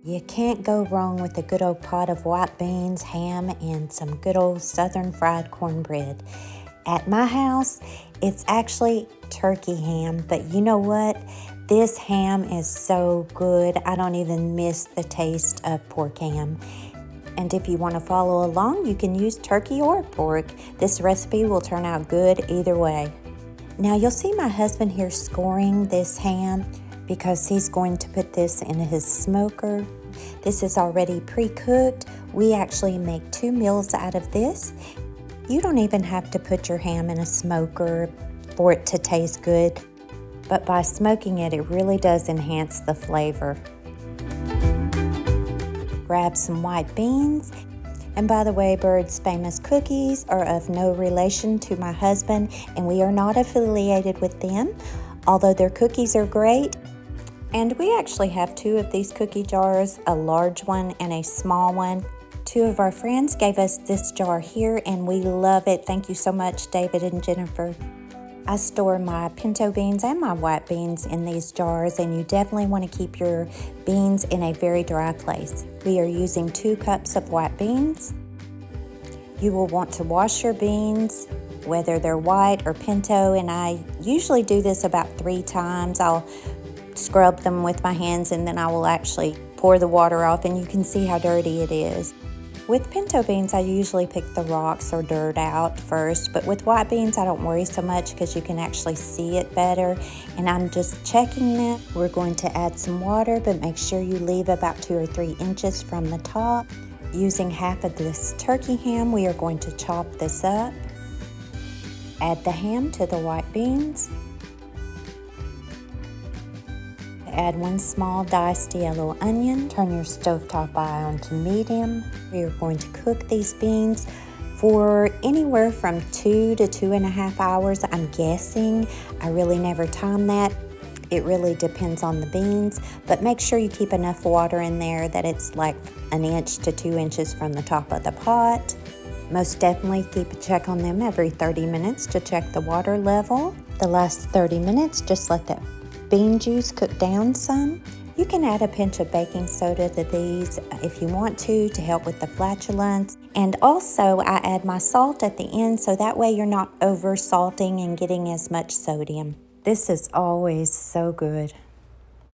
You can't go wrong with a good old pot of white beans, ham, and some good old southern fried cornbread. At my house, it's actually turkey ham, but you know what? This ham is so good, I don't even miss the taste of pork ham. And if you want to follow along, you can use turkey or pork. This recipe will turn out good either way. Now you'll see my husband here scoring this ham because he's going to put this in his smoker. This is already pre-cooked. We actually make 2 meals out of this. You don't even have to put your ham in a smoker for it to taste good, but by smoking it, it really does enhance the flavor. Grab some white beans. And by the way, Bird's Famous Cookies are of no relation to my husband, and we are not affiliated with them, although their cookies are great. And we actually have 2 of these cookie jars, a large one and a small one. 2 of our friends gave us this jar here, and we love it. Thank you so much, David and Jennifer. I store my pinto beans and my white beans in these jars, and you definitely want to keep your beans in a very dry place. We are using 2 cups of white beans. You will want to wash your beans, whether they're white or pinto, and I usually do this about 3 times. I'll scrub them with my hands, and then I will actually pour the water off, and you can see how dirty it is. With pinto beans, I usually pick the rocks or dirt out first, but with white beans, I don't worry so much because you can actually see it better, and I'm just checking that. We're going to add some water, but make sure you leave about 2 or 3 inches from the top. Using half of this turkey ham, we are going to chop this up. Add the ham to the white beans. Add 1 small diced yellow onion. Turn your stovetop eye on to medium. We are going to cook these beans for anywhere from 2 to 2.5 hours, I'm guessing. I really never time that. It really depends on the beans, but make sure you keep enough water in there that it's like 1 inch to 2 inches from the top of the pot. Most definitely keep a check on them every 30 minutes to check the water level. The last 30 minutes, just let the bean juice cook down some. You can add a pinch of baking soda to these if you want to help with the flatulence. And also I add my salt at the end, so that way you're not over salting and getting as much sodium. This is always so good.